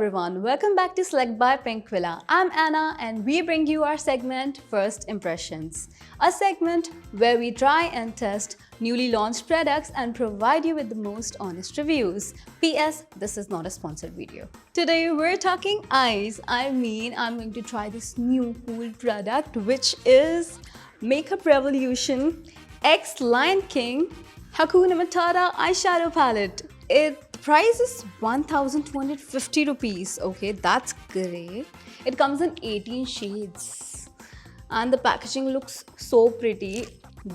everyone, welcome back to Select by Pinkvilla. I'm Anna and we bring you our segment First Impressions, a segment where we try and test newly launched products and provide you with the most honest reviews. PS, this is not a sponsored video. Today we're talking eyes. I'm going to try this new cool product which is Makeup Revolution X Lion King Hakuna Matata eyeshadow palette. The price is 1,250 rupees. Okay, that's great. It comes in 18 shades and the packaging looks so pretty.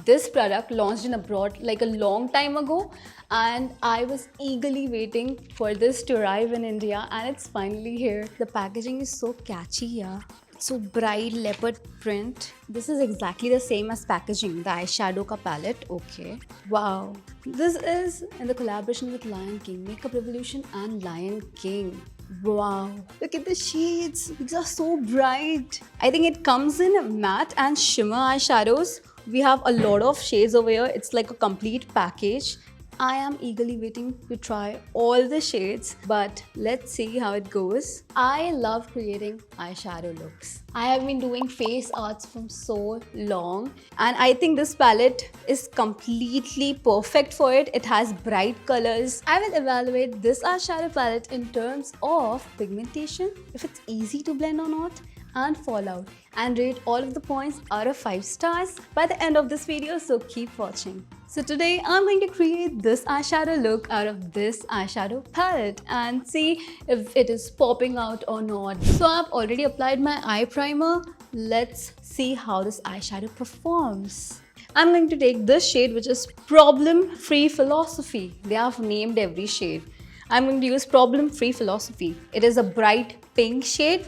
This product launched in abroad like a long time ago and I was eagerly waiting for this to arrive in India and it's finally here. The packaging is so catchy, yeah. So bright leopard print. This is exactly the same as packaging, the eyeshadow ka palette. Okay. Wow. This is in the collaboration with Lion King, Makeup Revolution and Lion King. Wow. Look at the shades. These are so bright. I think it comes in matte and shimmer eyeshadows. We have a lot of shades over here. It's like a complete package. I am eagerly waiting to try all the shades, but let's see how it goes. I love creating eyeshadow looks. I have been doing face arts from so long and I think this palette is completely perfect for it. It has bright colors. I will evaluate this eyeshadow palette in terms of pigmentation, if it's easy to blend or not, and fallout, and rate all of the points out of 5 stars by the end of this video, so keep watching. So today I'm going to create this eyeshadow look out of this eyeshadow palette and see if it is popping out or not. So I've already applied my eye primer. Let's see how this eyeshadow performs. I'm going to take this shade which is Problem Free Philosophy. They have named every shade. I'm going to use Problem Free Philosophy. It is a bright pink shade.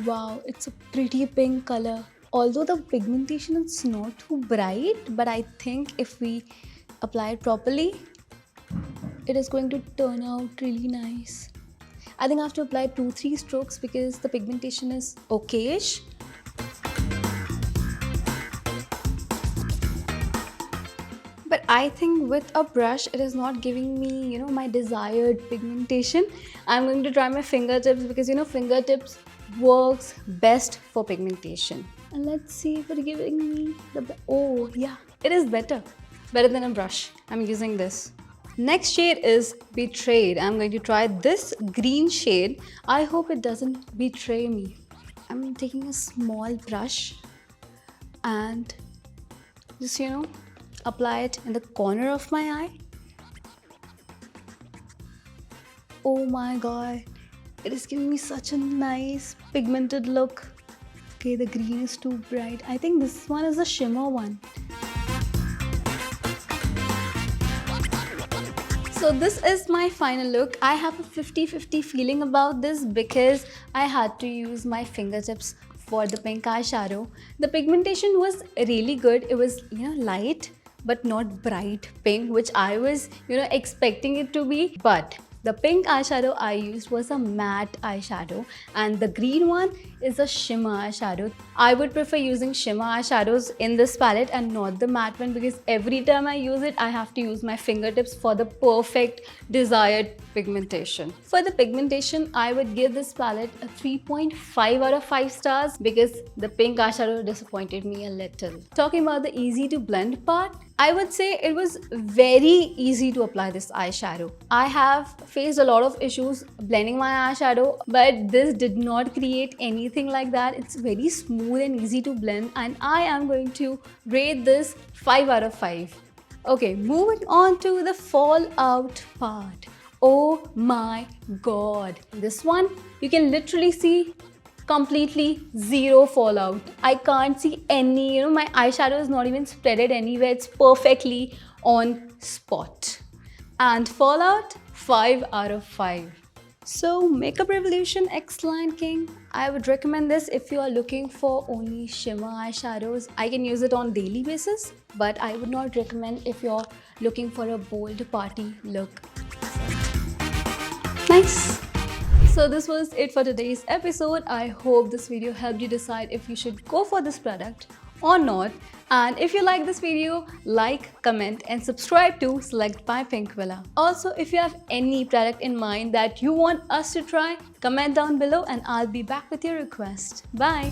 Wow, it's a pretty pink color. Although the pigmentation is not too bright, but I think if we apply it properly, it is going to turn out really nice. I think I have to apply 2-3 strokes because the pigmentation is okayish. But I think with a brush, it is not giving me, my desired pigmentation. I'm going to try my fingertips because, fingertips works best for pigmentation. And let's see if it's giving me oh yeah, it is better than a brush. I'm using this. Next shade is Betrayed. I'm going to try this green shade. I hope it doesn't betray me. I'm taking a small brush and just apply it in the corner of my eye. Oh my god, it is giving me such a nice pigmented look. Okay, the green is too bright. I think this one is the shimmer one. So this is my final look. I have a 50-50 feeling about this because I had to use my fingertips for the pink eyeshadow. The pigmentation was really good. It was, light but not bright pink, which I was, expecting it to be. But the pink eyeshadow I used was a matte eyeshadow and the green one is a shimmer eyeshadow. I would prefer using shimmer eyeshadows in this palette and not the matte one because every time I use it, I have to use my fingertips for the perfect desired pigmentation. For the pigmentation, I would give this palette a 3.5 out of 5 stars because the pink eyeshadow disappointed me a little. Talking about the easy to blend part, I would say it was very easy to apply this eyeshadow. I have faced a lot of issues blending my eyeshadow, but this did not create anything like that. It's very smooth and easy to blend and I am going to rate this 5 out of 5. Okay, moving on to the fallout part. Oh my god. This one, you can literally see completely zero fallout. I can't see any, my eyeshadow is not even spreaded anywhere. It's perfectly on spot. And fallout, 5 out of 5. So Makeup Revolution X Lion King, I would recommend this if you are looking for only shimmer eyeshadows. I can use it on daily basis, but I would not recommend if you're looking for a bold party look. Nice. So this was it for today's episode. I hope this video helped you decide if you should go for this product or not. And if you like this video, like, comment and subscribe to Select by Pinkvilla. Also, if you have any product in mind that you want us to try, comment down below and I'll be back with your request. Bye!